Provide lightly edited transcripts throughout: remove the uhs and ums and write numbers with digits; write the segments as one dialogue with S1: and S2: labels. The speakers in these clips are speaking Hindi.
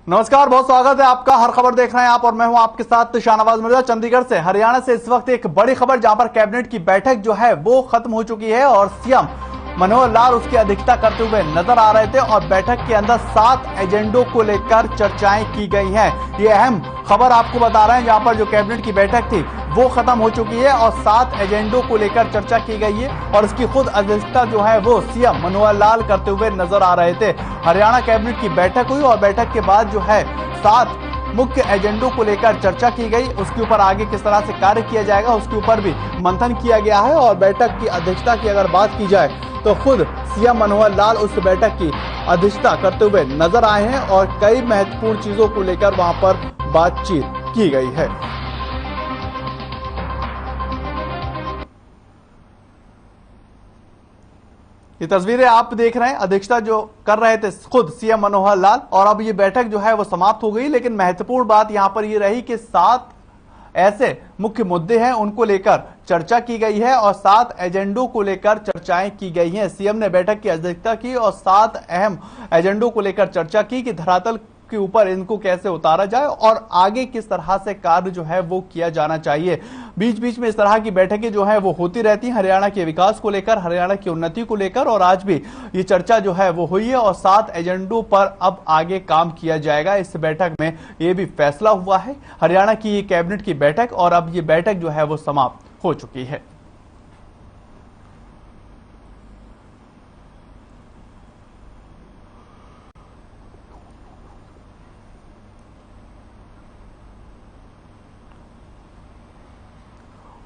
S1: नमस्कार, बहुत स्वागत है आपका। हर खबर देख रहे हैं आप और मैं हूं आपके साथ शाहनवाज मिर्जा। चंडीगढ़ से हरियाणा से इस वक्त एक बड़ी खबर, जहां पर कैबिनेट की बैठक जो है वो खत्म हो चुकी है और सीएम मनोहर लाल उसकी अध्यक्षता करते हुए नजर आ रहे थे और बैठक के अंदर 7 एजेंडों को लेकर चर्चाएं की गई हैं। ये अहम खबर आपको बता रहे हैं, जहां पर जो कैबिनेट की बैठक थी वो खत्म हो चुकी है और 7 एजेंडों को लेकर चर्चा की गई है और इसकी खुद अध्यक्षता जो है वो सीएम मनोहर लाल करते हुए नजर आ रहे थे। हरियाणा कैबिनेट की बैठक हुई और बैठक के बाद जो है 7 मुख्य एजेंडों को लेकर चर्चा की गई। उसके ऊपर आगे किस तरह से कार्य किया जाएगा उसके ऊपर भी मंथन किया गया है और बैठक की अध्यक्षता की अगर बात की जाए तो खुद सीएम मनोहर लाल उस बैठक की अध्यक्षता करते हुए नजर आए हैं और कई महत्वपूर्ण चीजों को लेकर वहां पर बातचीत की गई है। ये तस्वीरें आप देख रहे हैं, अध्यक्षता जो कर रहे थे खुद सीएम मनोहर लाल और अब ये बैठक जो है वो समाप्त हो गई। लेकिन महत्वपूर्ण बात यहां पर ये रही कि 7 ऐसे मुख्य मुद्दे हैं उनको लेकर चर्चा की गई है और 7 एजेंडों को लेकर चर्चाएं की गई हैं। सीएम ने बैठक की अध्यक्षता की और 7 अहम एजेंडों को लेकर चर्चा की कि धरातल के ऊपर इनको कैसे उतारा जाए और आगे किस तरह से कार्य जो है वो किया जाना चाहिए। बीच बीच में इस तरह की बैठकें जो है वो होती रहती हैं हरियाणा के विकास को लेकर, हरियाणा की उन्नति को लेकर और आज भी ये चर्चा जो है वो हुई है और 7 एजेंडों पर अब आगे काम किया जाएगा। इस बैठक में ये भी फैसला हुआ है, हरियाणा की ये कैबिनेट की बैठक, और अब ये बैठक जो है वो समाप्त हो चुकी है।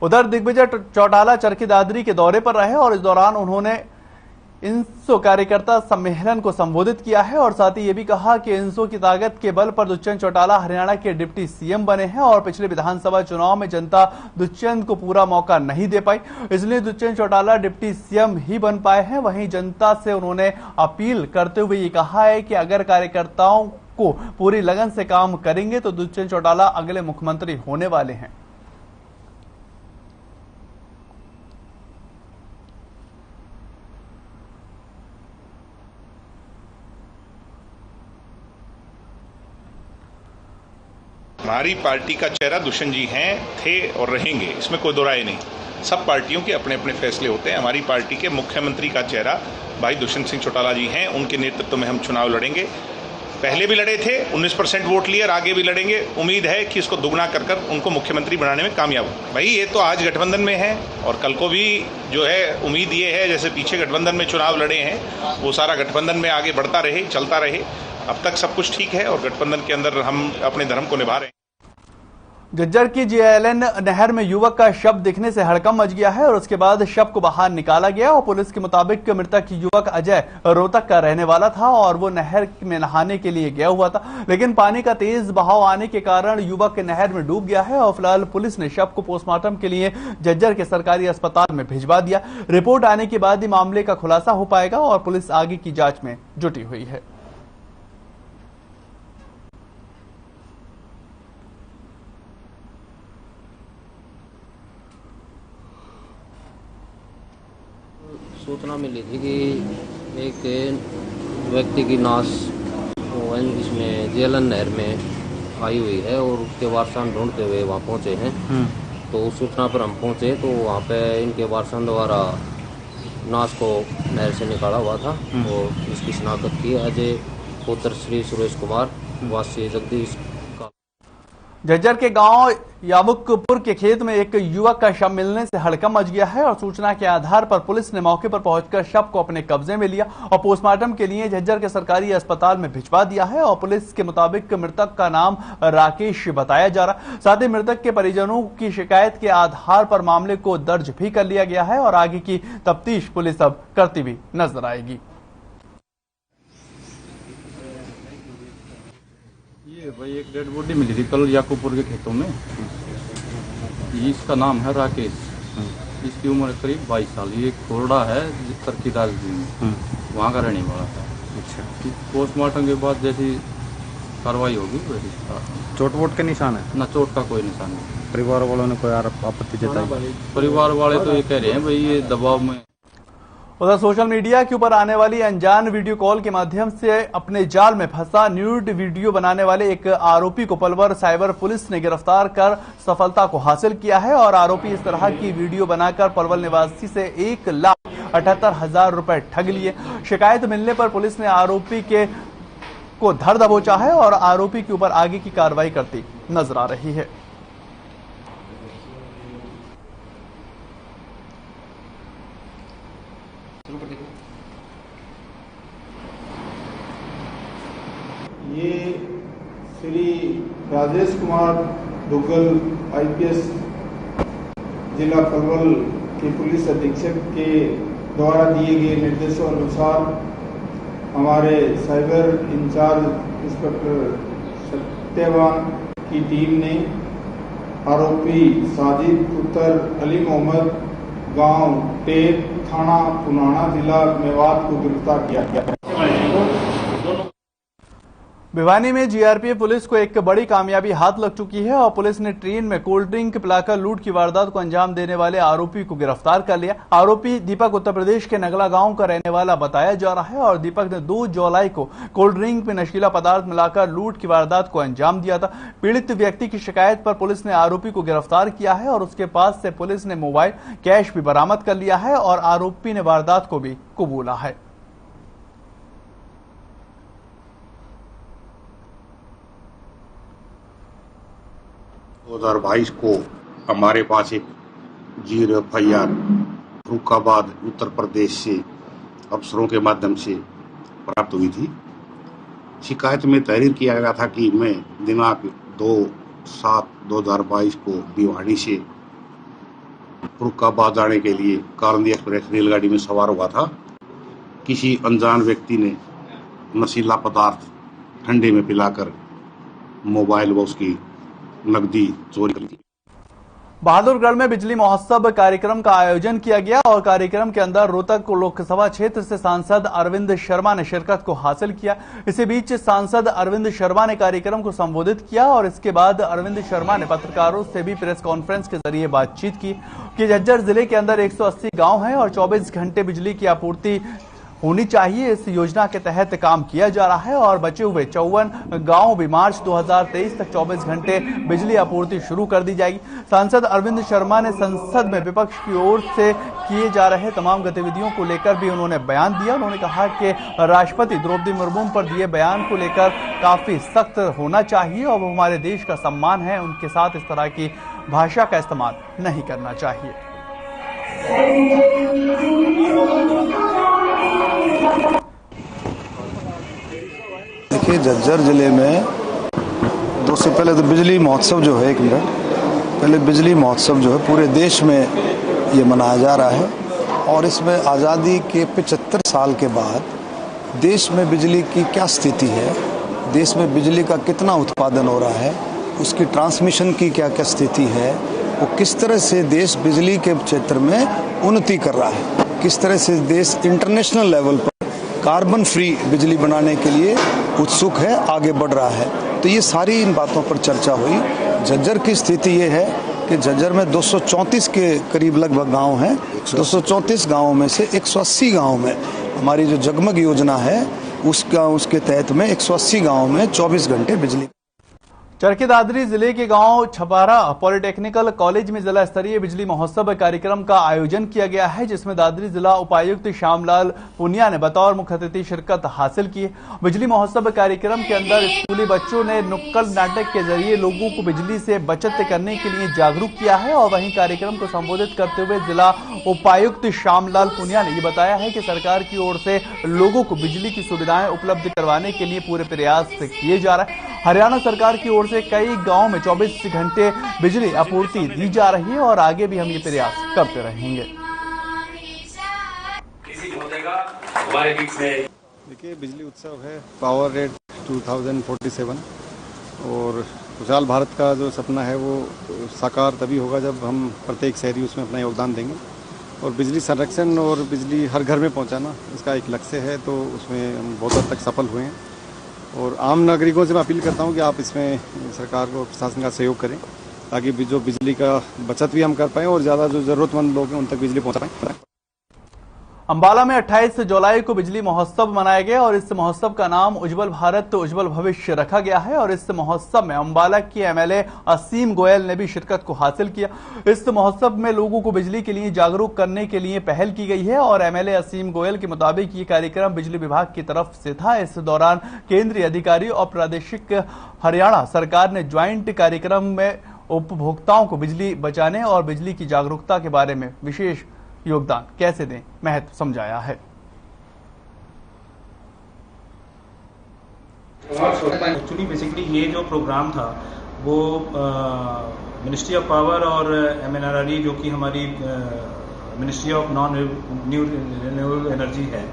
S1: उधर दिग्विजय चौटाला चरखी दादरी के दौरे पर रहे और इस दौरान उन्होंने इंसो कार्यकर्ता सम्मेलन को संबोधित किया है और साथ ही ये भी कहा कि इंसो की ताकत के बल पर दुष्यंत चौटाला हरियाणा के डिप्टी सीएम बने हैं और पिछले विधानसभा चुनाव में जनता दुष्यंत को पूरा मौका नहीं दे पाई, इसलिए दुष्यंत चौटाला डिप्टी सीएम ही बन पाए हैं। वहीं जनता से उन्होंने अपील करते हुए ये कहा है कि अगर कार्यकर्ताओं को पूरी लगन से काम करेंगे तो दुष्यंत चौटाला अगले मुख्यमंत्री होने वाले हैं।
S2: हमारी पार्टी का चेहरा दुष्यंत जी हैं, थे और रहेंगे, इसमें कोई दो राय नहीं। सब पार्टियों के अपने अपने फैसले होते हैं। हमारी पार्टी के मुख्यमंत्री का चेहरा भाई दुष्यंत सिंह चौटाला जी हैं, उनके नेतृत्व में हम चुनाव लड़ेंगे। पहले भी लड़े थे, 19% वोट लिए और आगे भी लड़ेंगे। उम्मीद है कि इसको दुगना कर कर उनको मुख्यमंत्री बनाने में कामयाब हो। भाई ये तो आज गठबंधन में है और कल को भी जो है उम्मीद ये है जैसे पीछे गठबंधन में चुनाव लड़े हैं वो सारा गठबंधन में आगे बढ़ता रहे, चलता रहे। अब तक सब कुछ ठीक है और गठबंधन के अंदर हम अपने धर्म को निभा रहे हैं।
S1: झज्जर की जेएलएन नहर में युवक का शव दिखने से हड़कंप मच गया है और उसके बाद शव को बाहर निकाला गया और पुलिस के मुताबिक मृतक युवक अजय रोहतक का रहने वाला था और वो नहर में नहाने के लिए गया हुआ था, लेकिन पानी का तेज बहाव आने के कारण युवक नहर में डूब गया है और फिलहाल पुलिस ने शव को पोस्टमार्टम के लिए झज्जर के सरकारी अस्पताल में भिजवा दिया। रिपोर्ट आने के बाद ही मामले का खुलासा हो पाएगा और पुलिस आगे की जांच में जुटी हुई है।
S3: सूचना मिली थी कि एक व्यक्ति की नाश इसमें जेएलएन नहर में आई हुई है और उसके वारसान ढूंढते हुए वहाँ पहुँचे हैं। तो उस सूचना पर हम पहुँचे तो वहाँ पे इनके वारसान द्वारा नाश को नहर से निकाला हुआ था और इसकी शिनाख्त की अजय पुत्र श्री सुरेश कुमार वासी जगदीश।
S1: झज्जर के गांव यामुकपुर के खेत में एक युवक का शव मिलने से हड़कंप मच गया है और सूचना के आधार पर पुलिस ने मौके पर पहुंचकर शव को अपने कब्जे में लिया और पोस्टमार्टम के लिए झज्जर के सरकारी अस्पताल में भिजवा दिया है और पुलिस के मुताबिक मृतक का नाम राकेश बताया जा रहा। साथ ही मृतक के परिजनों की शिकायत के आधार पर मामले को दर्ज भी कर लिया गया है और आगे की तफ्तीश पुलिस अब करती हुई नजर आएगी।
S4: भाई एक डेड बॉडी मिली थी कल याकूपुर के खेतों में। इसका नाम है राकेश, इसकी उम्र करीब 22 साल। ये कोरडा है चरखी दादरी में, वहाँ का रहने वाला था। अच्छा, पोस्टमार्टम के बाद जैसी कार्रवाई होगी वैसी।
S5: चोट वोट के निशान है?
S4: ना चोट का कोई निशान नहीं।
S5: परिवार वालों ने कोई आपत्ति जताई?
S4: परिवार वाले तो ये कह रहे हैं भाई ये दबाव में
S1: उधर सोशल मीडिया के ऊपर आने वाली अनजान वीडियो कॉल के माध्यम से अपने जाल में फंसा न्यूड वीडियो बनाने वाले एक आरोपी को पलवल साइबर पुलिस ने गिरफ्तार कर सफलता को हासिल किया है और आरोपी इस तरह की वीडियो बनाकर पलवल निवासी से 1,78,000 रुपए ठग लिए। शिकायत मिलने पर पुलिस ने आरोपी को धर दबोचा है और आरोपी के ऊपर आगे की कार्रवाई करती नजर आ रही है।
S6: ये श्री राजेश कुमार दुग्गल आईपीएस जिला पलवल के पुलिस अधीक्षक के द्वारा दिए गए निर्देशों अनुसार हमारे साइबर इंचार्ज इंस्पेक्टर सत्यवान की टीम ने आरोपी साजिद पुत्र अली मोहम्मद गांव टेप थाना पुनाना जिला मेवात को गिरफ्तार किया गया है।
S1: भिवानी में जीआरपीएफ पुलिस को एक बड़ी कामयाबी हाथ लग चुकी है और पुलिस ने ट्रेन में कोल्ड ड्रिंक पिलाकर लूट की वारदात को अंजाम देने वाले आरोपी को गिरफ्तार कर लिया। आरोपी दीपक उत्तर प्रदेश के नगला गांव का रहने वाला बताया जा रहा है और दीपक ने 2 जुलाई को कोल्ड ड्रिंक में नशीला पदार्थ मिलाकर लूट की वारदात को अंजाम दिया था। पीड़ित व्यक्ति की शिकायत पर पुलिस ने आरोपी को गिरफ्तार किया है और उसके पास से पुलिस ने मोबाइल कैश भी बरामद कर लिया है और आरोपी ने वारदात को भी कबूला है।
S7: 2022 को हमारे पास एक 0 FIR फरुखाबाद उत्तर प्रदेश से अफसरों के माध्यम से प्राप्त हुई थी। शिकायत में तहरीर किया गया था कि मैं दिनांक 2/7/2022 को भिवानी से फरुखाबाद जाने के लिए कालिंदी एक्सप्रेस रेलगाड़ी में सवार हुआ था। किसी अनजान व्यक्ति ने नशीला पदार्थ ठंडे में पिलाकर मोबाइल व उसकी नकदी चोरी कर ली।
S1: बहादुरगढ़ में बिजली महोत्सव कार्यक्रम का आयोजन किया गया और कार्यक्रम के अंदर रोहतक लोकसभा क्षेत्र से सांसद अरविंद शर्मा ने शिरकत को हासिल किया। इसी बीच सांसद अरविंद शर्मा ने कार्यक्रम को संबोधित किया और इसके बाद अरविंद शर्मा ने पत्रकारों से भी प्रेस कॉन्फ्रेंस के जरिए बातचीत की कि झज्जर जिले के अंदर 180 गांव हैं और 24 घंटे बिजली की आपूर्ति होनी चाहिए। इस योजना के तहत काम किया जा रहा है और बचे हुए 54 गांव भी मार्च 2023 तक 24 घंटे बिजली आपूर्ति शुरू कर दी जाएगी। सांसद अरविंद शर्मा ने संसद में विपक्ष की ओर से किए जा रहे तमाम गतिविधियों को लेकर भी उन्होंने बयान दिया। उन्होंने कहा कि राष्ट्रपति द्रौपदी मुर्मू पर दिए बयान को लेकर काफी सख्त होना चाहिए और वो हमारे देश का सम्मान है, उनके साथ इस तरह की भाषा का इस्तेमाल नहीं करना चाहिए।
S8: देखिए, झज्जर जिले में 2 से पहले तो बिजली महोत्सव जो है, 1 मिनट पहले बिजली महोत्सव जो है पूरे देश में ये मनाया जा रहा है और इसमें आज़ादी के 75 साल के बाद देश में बिजली की क्या स्थिति है, देश में बिजली का कितना उत्पादन हो रहा है, उसकी ट्रांसमिशन की क्या क्या स्थिति है, वो किस तरह से देश बिजली के क्षेत्र में उन्नति कर रहा है, किस तरह से देश इंटरनेशनल लेवल पर कार्बन फ्री बिजली बनाने के लिए उत्सुक है, आगे बढ़ रहा है। तो ये सारी इन बातों पर चर्चा हुई। झज्जर की स्थिति ये है कि झज्जर में 234 के करीब लगभग गांव हैं। 234 गांवों में से 180 गांवों में हमारी जो जगमग योजना है उसके तहत में 180 गांवों में 24 घंटे बिजली।
S1: चरखी दादरी जिले के गांव छपारा पॉलिटेक्निकल कॉलेज में जिला स्तरीय बिजली महोत्सव कार्यक्रम का आयोजन किया गया है, जिसमें दादरी जिला उपायुक्त श्यामलाल पुनिया ने बतौर मुख्य अतिथि शिरकत हासिल की। बिजली महोत्सव कार्यक्रम के अंदर स्कूली बच्चों ने नुक्कड़ नाटक के जरिए लोगों को बिजली से बचत करने के लिए जागरूक किया है और वहीं कार्यक्रम को संबोधित करते हुए जिला उपायुक्त श्यामलाल पुनिया ने ये बताया है कि सरकार की ओर से लोगों को बिजली की सुविधाएं उपलब्ध करवाने के लिए पूरे प्रयास किए जा रहे हैं। हरियाणा सरकार की ओर से कई गांवों में 24 घंटे बिजली आपूर्ति दी जा रही है और आगे भी हम ये प्रयास करते रहेंगे।
S5: देखिए, बिजली उत्सव है पावर रेट 2047 और खुशहाल भारत का जो सपना है वो साकार तभी होगा जब हम प्रत्येक शहरी उसमें अपना योगदान देंगे और बिजली संरक्षण और बिजली हर घर में पहुंचाना इसका एक लक्ष्य है। तो उसमें हम बहुत हद तक सफल हुए हैं और आम नागरिकों से मैं अपील करता हूं कि आप इसमें सरकार को प्रशासन का सहयोग करें ताकि जो बिजली का बचत भी हम कर पाएं और ज़्यादा जो ज़रूरतमंद लोग हैं उन तक बिजली पहुंचा पाएं।
S1: अंबाला में 28 जुलाई को बिजली महोत्सव मनाया गया और इस महोत्सव का नाम उज्जवल भारत उज्जवल भविष्य रखा गया है और इस महोत्सव में अंबाला के एमएलए असीम गोयल ने भी शिरकत को हासिल किया। इस महोत्सव में लोगों को बिजली के लिए जागरूक करने के लिए पहल की गई है और एमएलए असीम गोयल के मुताबिक ये कार्यक्रम बिजली विभाग की तरफ से था। इस दौरान केंद्रीय अधिकारी और प्रादेशिक हरियाणा सरकार ने ज्वाइंट कार्यक्रम में उपभोक्ताओं को बिजली बचाने और बिजली की जागरूकता के बारे में विशेष योगदान कैसे दें महत्व समझाया है।
S9: एक्चुअली बेसिकली ये जो प्रोग्राम था वो मिनिस्ट्री ऑफ पावर और एमएनआरई जो कि हमारी ministry of non new renewable energy है,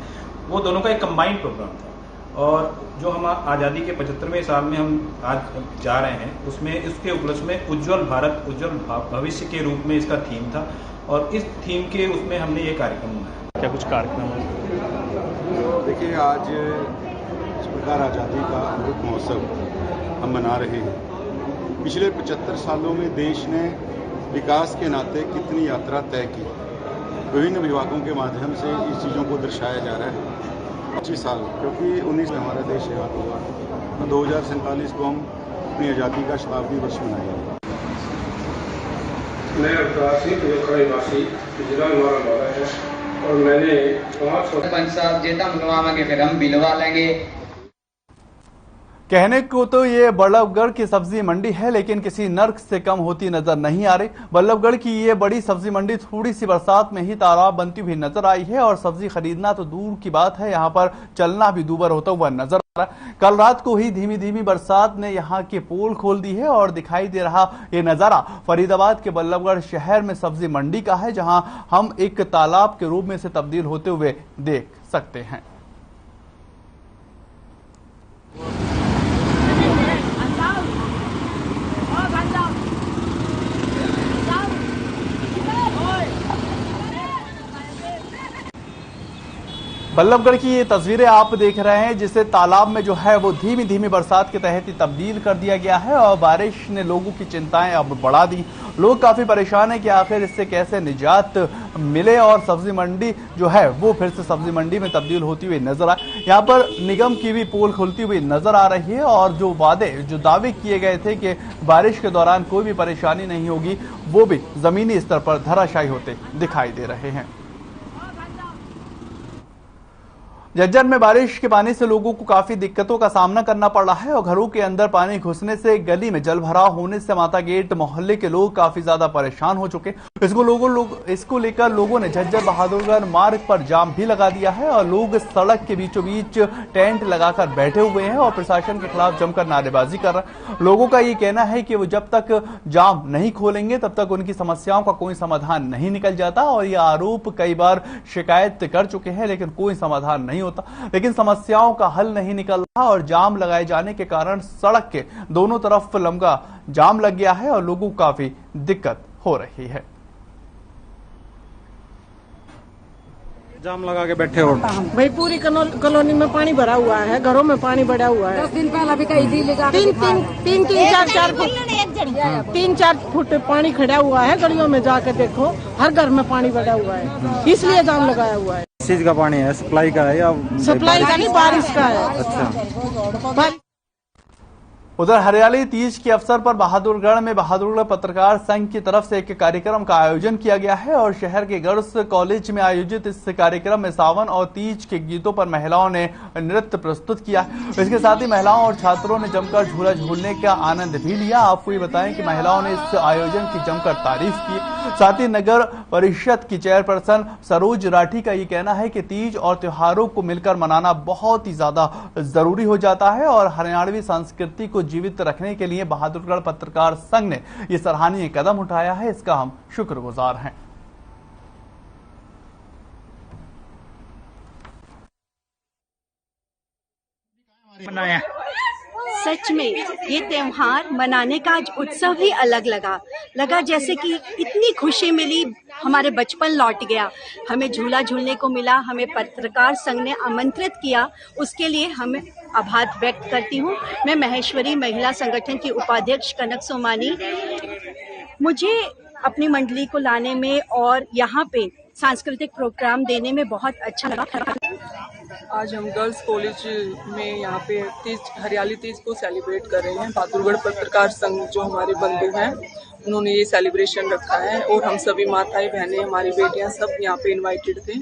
S9: वो दोनों का एक कंबाइंड प्रोग्राम था और जो हम आज़ादी के 75वें साल में हम आज जा रहे हैं उसमें इसके उपलक्ष्य में उज्जवल भारत उज्जवल भविष्य के रूप में इसका थीम था और इस थीम के उसमें हमने ये कार्यक्रम मनाया।
S1: क्या कुछ कार्यक्रम है?
S5: देखिए, आज इस प्रकार आज़ादी का अमृत महोत्सव हम मना रहे हैं। पिछले 75 सालों में देश ने विकास के नाते कितनी यात्रा तय की, विभिन्न विभागों के माध्यम से इस चीज़ों को दर्शाया जा रहा है। 25 साल, क्योंकि 19 में हमारा देश आज़ाद हुआ, 2047 को हम अपनी आज़ादी का शताब्दी वर्ष मनाएंगे।
S10: मैं अवतार सिंह वासी जिला नौरा है और मैंने 5
S11: सरपंच साहब जेता मंगवाएंगे, फिर हम बिलवा लेंगे।
S1: कहने को तो ये बल्लभगढ़ की सब्जी मंडी है, लेकिन किसी नर्क से कम होती नजर नहीं आ रही। बल्लभगढ़ की ये बड़ी सब्जी मंडी थोड़ी सी बरसात में ही तालाब बनती हुई नजर आई है और सब्जी खरीदना तो दूर की बात है, यहाँ पर चलना भी दूभर होता हुआ नजर आ रहा है। कल रात को ही धीमी धीमी बरसात ने यहाँ के पोल खोल दी है और दिखाई दे रहा ये नजारा फरीदाबाद के बल्लभगढ़ शहर में सब्जी मंडी का है, जहाँ हम एक तालाब के रूप में से तब्दील होते हुए देख सकते हैं। बल्लभगढ़ की ये तस्वीरें आप देख रहे हैं, जिसे तालाब में जो है वो धीमी धीमी बरसात के तहत ही तब्दील कर दिया गया है और बारिश ने लोगों की चिंताएं अब बढ़ा दी। लोग काफी परेशान हैं कि आखिर इससे कैसे निजात मिले और सब्जी मंडी जो है वो फिर से सब्जी मंडी में तब्दील होती हुई नजर आए। यहाँ पर निगम की भी पोल खुलती हुई नजर आ रही है और जो दावे किए गए थे कि बारिश के दौरान कोई भी परेशानी नहीं होगी, वो भी जमीनी स्तर पर धराशायी होते दिखाई दे रहे हैं। झज्जर में बारिश के पानी से लोगों को काफी दिक्कतों का सामना करना पड़ रहा है और घरों के अंदर पानी घुसने से गली में जलभराव होने से माता गेट मोहल्ले के लोग काफी ज्यादा परेशान हो चुके। इसको लेकर लोगों ने झज्जर बहादुरगढ़ मार्ग पर जाम भी लगा दिया है और लोग सड़क के बीचों बीच टेंट लगाकर बैठे हुए हैं और प्रशासन के खिलाफ जमकर नारेबाजी कर रहे हैं। लोगों का ये कहना है कि वो जब तक जाम नहीं खोलेंगे तब तक उनकी समस्याओं का कोई समाधान नहीं निकल जाता और ये आरोप कई बार शिकायत कर चुके हैं, लेकिन कोई समाधान नहीं होता। लेकिन समस्याओं का हल नहीं निकल रहा और जाम लगाए जाने के कारण सड़क के दोनों तरफ लंबा जाम लग गया है और लोगों को काफी दिक्कत हो रही है।
S5: जाम लगा के बैठे हो
S12: भाई, पूरी कॉलोनी में पानी भरा हुआ है, घरों में पानी भरा हुआ है।
S13: 10 दिन पहले भी कहीं थी लगा
S12: तीन चार फुट पानी खड़ा हुआ है। गलियों में जाके देखो, हर घर में पानी भरा हुआ है, इसलिए जाम लगाया हुआ है।
S5: किस चीज का पानी है? सप्लाई का है या
S12: सप्लाई का नहीं, बारिश का है।
S5: अच्छा।
S1: उधर हरियाली तीज के अवसर पर बहादुरगढ़ में बहादुरगढ़ पत्रकार संघ की तरफ से एक कार्यक्रम का आयोजन किया गया है और शहर के गर्ल्स कॉलेज में आयोजित इस कार्यक्रम में सावन और तीज के गीतों पर महिलाओं ने नृत्य प्रस्तुत किया। इसके साथ ही महिलाओं और छात्रों ने जमकर झूला झूलने का आनंद भी लिया। आपको ये बताएं कि महिलाओं ने इस आयोजन की जमकर तारीफ की। साथ ही नगर परिषद की चेयरपर्सन सरोज राठी का ये कहना है कि तीज और त्योहारों को मिलकर मनाना बहुत ही ज्यादा जरूरी हो जाता है और हरियाणवी संस्कृति को जीवित रखने के लिए बहादुरगढ़ पत्रकार संघ ने यह सराहनीय कदम उठाया है, इसका हम शुक्रगुजार हैं।
S14: सच में ये त्योहार मनाने का आज उत्सव ही अलग लगा जैसे कि इतनी खुशी मिली, हमारे बचपन लौट गया। हमें झूला झूलने को मिला, हमें पत्रकार संघ ने आमंत्रित किया, उसके लिए हमें आभार व्यक्त करती हूँ। मैं महेश्वरी महिला संगठन की उपाध्यक्ष कनक सोमानी। मुझे अपनी मंडली को लाने में और यहाँ पे सांस्कृतिक प्रोग्राम देने में बहुत अच्छा लगा।
S13: आज हम गर्ल्स कॉलेज में यहाँ पे हरियाली तीज को सेलिब्रेट कर रहे हैं। बहादुरगढ़ पत्रकार संघ जो हमारे बंधु हैं उन्होंने ये सेलिब्रेशन रखा है और हम सभी माताएं बहनें हमारी बेटियां सब यहाँ पे इनवाइटेड थे।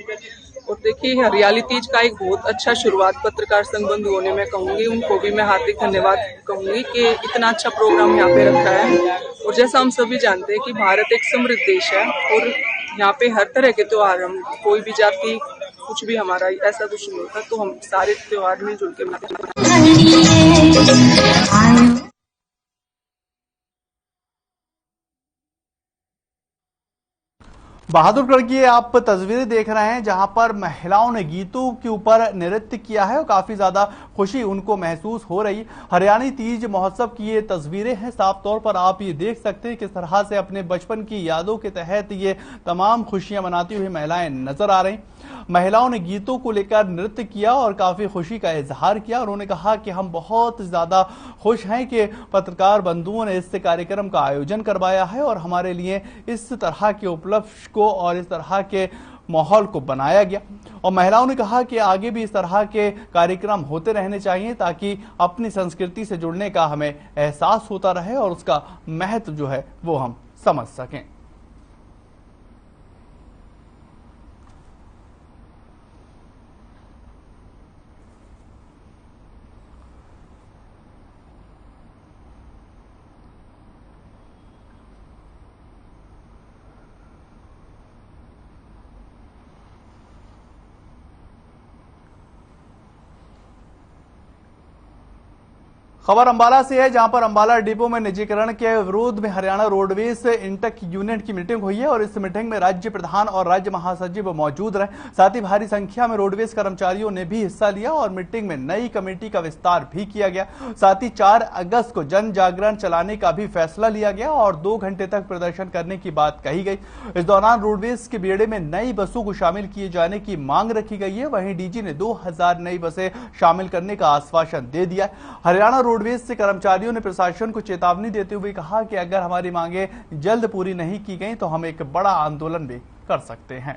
S13: और देखिए हरियाली तीज का एक बहुत अच्छा शुरुआत पत्रकार संघ बंधुओं ने मैं कहूँगी, उनको भी मैं हार्दिक धन्यवाद कहूँगी कि इतना अच्छा प्रोग्राम यहाँ पे रखा है। और जैसा हम सभी जानते हैं कि भारत एक समृद्ध देश है और यहाँ पे हर तरह के त्योहार, हम कोई भी जाति कुछ भी हमारा ऐसा कुछ नहीं होता, तो हम सारे त्योहार मिलजुल के मनाते हैं।
S1: बहादुरगढ़ की आप तस्वीरें देख रहे हैं जहां पर महिलाओं ने गीतों के ऊपर नृत्य किया है और काफी ज्यादा खुशी उनको महसूस हो रही। हरियाणी तीज महोत्सव की ये तस्वीरें हैं। साफ तौर पर आप ये देख सकते हैं किस तरह से अपने बचपन की यादों के तहत ये तमाम खुशियां मनाती हुई महिलाएं नजर आ रही। महिलाओं ने गीतों को लेकर नृत्य किया और काफी खुशी का इजहार किया। उन्होंने कहा कि हम बहुत ज्यादा खुश हैं कि पत्रकार बंधुओं ने इस कार्यक्रम का आयोजन करवाया है और हमारे लिए इस तरह के उपलक्ष्य को और इस तरह के माहौल को बनाया गया। और महिलाओं ने कहा कि आगे भी इस तरह के कार्यक्रम होते रहने चाहिए ताकि अपनी संस्कृति से जुड़ने का हमें एहसास होता रहे और उसका महत्व जो है वो हम समझ सकें। खबर अंबाला से है जहां पर अंबाला डिपो में निजीकरण के विरोध में हरियाणा रोडवेज इंटक यूनियन की मीटिंग हुई है और इस मीटिंग में राज्य प्रधान और राज्य महासचिव मौजूद रहे। साथ ही भारी संख्या में रोडवेज कर्मचारियों ने भी हिस्सा लिया और मीटिंग में नई कमेटी का विस्तार भी किया गया। साथ ही 4 अगस्त को जन जागरण चलाने का भी फैसला लिया गया और 2 घंटे तक प्रदर्शन करने की बात कही गई। इस दौरान रोडवेज के बेड़े में नई बसों को शामिल किए जाने की मांग रखी गई है। वहीं डीजी ने 2000 नई बसें शामिल करने का आश्वासन दे दिया। हरियाणा रोडवेज से कर्मचारियों ने प्रशासन को चेतावनी देते हुए कहा कि अगर हमारी मांगे जल्द पूरी नहीं की गई तो हम एक बड़ा आंदोलन भी कर सकते हैं।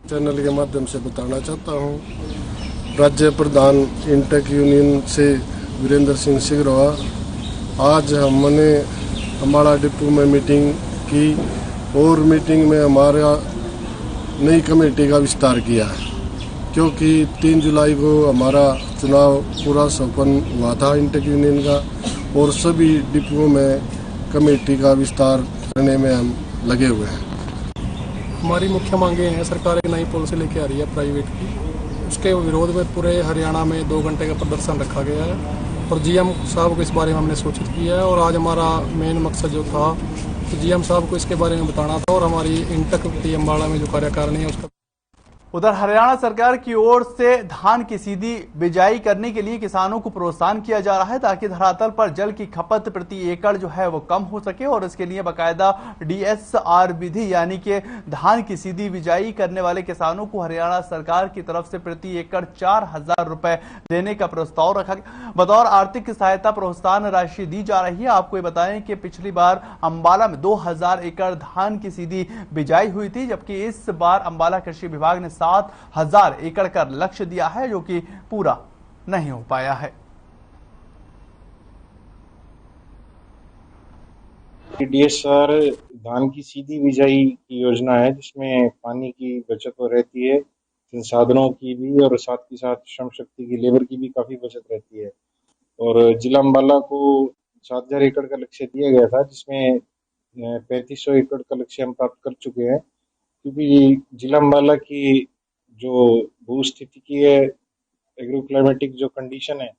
S15: चैनल के माध्यम से बताना चाहता हूं, राज्य प्रधान इंटक यूनियन से वीरेंद्र सिंह सिगरवा, आज हमने अंबाला डिपो में मीटिंग की और मीटिंग में हमारा नई कमेटी का विस्तार किया है क्योंकि 3 जुलाई को हमारा चुनाव पूरा संपन्न हुआ था इंटक यूनियन का और सभी डिपोओं में कमेटी का विस्तार करने में हम लगे हुए हैं।
S16: हमारी मुख्य मांगे हैं, सरकार एक नई पॉलिसी लेके आ रही है प्राइवेट की, उसके विरोध में पूरे हरियाणा में 2 घंटे का प्रदर्शन रखा गया है और जीएम साहब को इस बारे में हमने सूचित किया है। और आज हमारा मेन मकसद जो था तो जीएम साहब को इसके बारे में बताना था और हमारी इंटक अम्बाला में जो कार्यकारिणी है उसका।
S1: उधर हरियाणा सरकार की ओर से धान की सीधी बिजाई करने के लिए किसानों को प्रोत्साहन किया जा रहा है ताकि धरातल पर जल की खपत प्रति एकड़ जो है वो कम हो सके और इसके लिए बाकायदा DSR विधि यानी कि धान की सीधी बिजाई करने वाले किसानों को हरियाणा सरकार की तरफ से प्रति एकड़ 4000 रुपए देने का प्रस्ताव रखा गया। बतौर आर्थिक सहायता प्रोत्साहन राशि दी जा रही है। आपको ये बताएं कि पिछली बार अंबाला में 2000 एकड़ धान की सीधी बिजाई हुई थी, जबकि इस बार अंबाला कृषि विभाग ने 7000 एकड़ का लक्ष्य दिया है जो कि पूरा नहीं हो पाया है।
S17: DSR धान की सीधी बिजाई की योजना है जिसमें पानी की बचत तो रहती है, संसाधनों की भी और साथ ही साथ श्रम शक्ति की, लेबर की भी काफी बचत रहती है। और जिला अंबाला को 7000 एकड़ का लक्ष्य दिया गया था जिसमें 3500 एकड़ का लक्ष्य हम प्राप्त कर चुके हैं क्योंकि जिला अंबाला की जो भू स्थिति की है, एग्रो क्लाइमेटिक जो कंडीशन है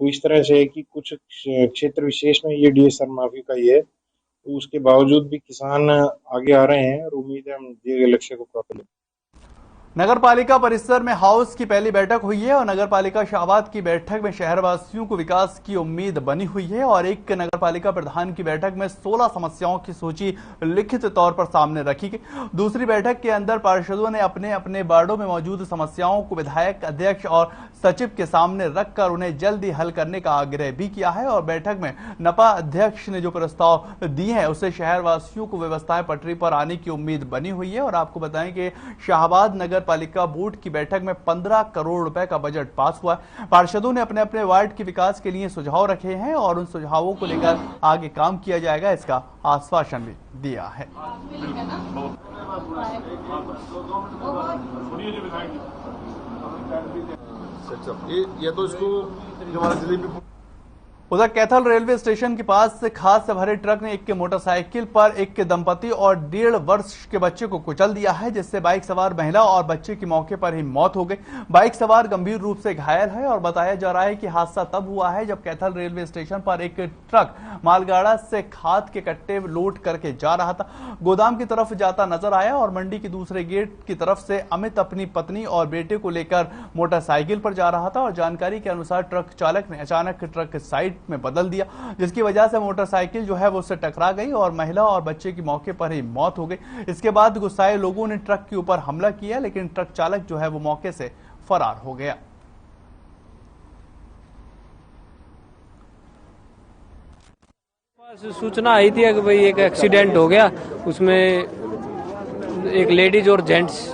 S17: वो इस तरह से है कि कुछ क्षेत्र विशेष में ये DSR माफी का ही है, तो उसके बावजूद भी किसान आगे आ रहे हैं और उम्मीद है हम दिए गए लक्ष्य को प्राप्त करेंगे।
S1: नगर पालिका परिसर में हाउस की पहली बैठक हुई है और नगर पालिका शाहबाद की बैठक में शहरवासियों को विकास की उम्मीद बनी हुई है और एक नगर पालिका प्रधान की बैठक में 16 समस्याओं की सूची लिखित तौर पर सामने रखी गई। दूसरी बैठक के अंदर पार्षदों ने अपने अपने वार्डों में मौजूद समस्याओं को विधायक, अध्यक्ष और सचिव के सामने रखकर उन्हें जल्दी हल करने का आग्रह भी किया है और बैठक में नपा अध्यक्ष ने जो प्रस्ताव दिए हैं उससे शहरवासियों को व्यवस्थाएं पटरी पर आने की उम्मीद बनी हुई है। और आपको बताएं कि शाहबाद नगर पालिका बोर्ड की बैठक में 15 करोड़ रुपए का बजट पास हुआ है। पार्षदों ने अपने अपने वार्ड के विकास के लिए सुझाव रखे हैं और उन सुझावों को लेकर आगे काम किया जाएगा, इसका आश्वासन भी दिया है।
S18: ये तो इसको जो हमारा जलेबी
S1: उधर कैथल रेलवे स्टेशन के पास से खाद से भरे ट्रक ने एक मोटरसाइकिल पर एक दंपति और 1.5 वर्ष के बच्चे को कुचल दिया है, जिससे बाइक सवार महिला और बच्चे की मौके पर ही मौत हो गई। बाइक सवार गंभीर रूप से घायल है और बताया जा रहा है कि हादसा तब हुआ है जब कैथल रेलवे स्टेशन पर एक ट्रक मालगाड़ा से खाद के कट्टे लोड करके जा रहा था। गोदाम की तरफ जाता नजर आया और मंडी के दूसरे गेट की तरफ से अमित अपनी पत्नी और बेटे को लेकर मोटरसाइकिल पर जा रहा था और जानकारी के अनुसार ट्रक चालक ने अचानक ट्रक साइड में बदल दिया, जिसकी वजह से मोटरसाइकिल जो है वो उससे टकरा गई और महिला और बच्चे की मौके पर ही मौत हो गई। इसके बाद गुस्साए लोगों ने ट्रक के ऊपर हमला किया, लेकिन ट्रक चालक जो है वो मौके से फरार हो गया।
S19: सूचना आई थी कि भाई एक एक्सीडेंट हो गया, उसमें एक लेडीज और जेंट्स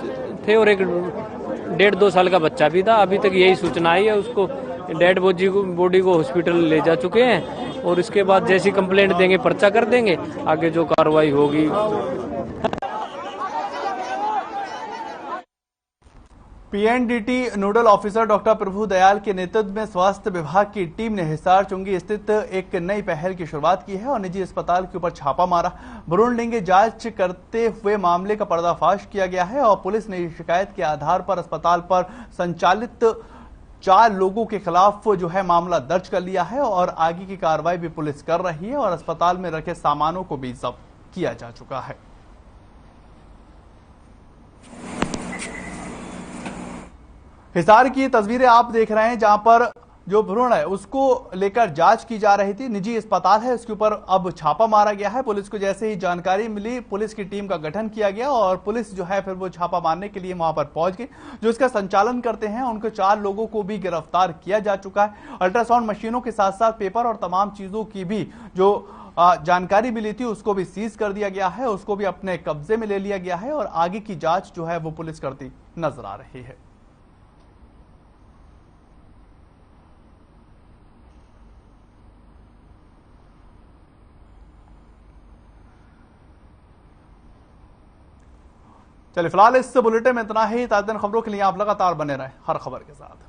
S19: थे और एक 1.5-2 साल का बच्चा भी था। अभी तक यही सूचना आई है। उसको डेड बॉडी को हॉस्पिटल ले जा चुके हैं और इसके बाद जैसी कंप्लेंट देंगे पर्चा कर देंगे, आगे जो कार्रवाई होगी।
S1: पीएनडीटी नोडल ऑफिसर डॉक्टर प्रभु दयाल के नेतृत्व में स्वास्थ्य विभाग की टीम ने हिसार चुंगी स्थित एक नई पहल की शुरुआत की है और निजी अस्पताल के ऊपर छापा मारा। भ्रूण लिंग जांच करते हुए मामले का पर्दाफाश किया गया है और पुलिस ने शिकायत के आधार पर अस्पताल पर संचालित 4 लोगों के खिलाफ जो है मामला दर्ज कर लिया है और आगे की कार्रवाई भी पुलिस कर रही है और अस्पताल में रखे सामानों को भी जब्त किया जा चुका है। हिसार की तस्वीरें आप देख रहे हैं, जहां पर जो भ्रूण है उसको लेकर जांच की जा रही थी। निजी अस्पताल है, उसके ऊपर अब छापा मारा गया है। पुलिस को जैसे ही जानकारी मिली, पुलिस की टीम का गठन किया गया और पुलिस जो है फिर वो छापा मारने के लिए वहां पर पहुंच गई। जो इसका संचालन करते हैं उनको 4 लोगों को भी गिरफ्तार किया जा चुका है। अल्ट्रासाउंड मशीनों के साथ साथ पेपर और तमाम चीजों की भी जो जानकारी मिली थी उसको भी सीज कर दिया गया है, उसको भी अपने कब्जे में ले लिया गया है और आगे की जांच जो है वो पुलिस करती नजर आ रही है। चलिए फिलहाल इस बुलेटिन में इतना ही। ताज़ा खबरों के लिए आप लगातार बने रहें हर खबर के साथ।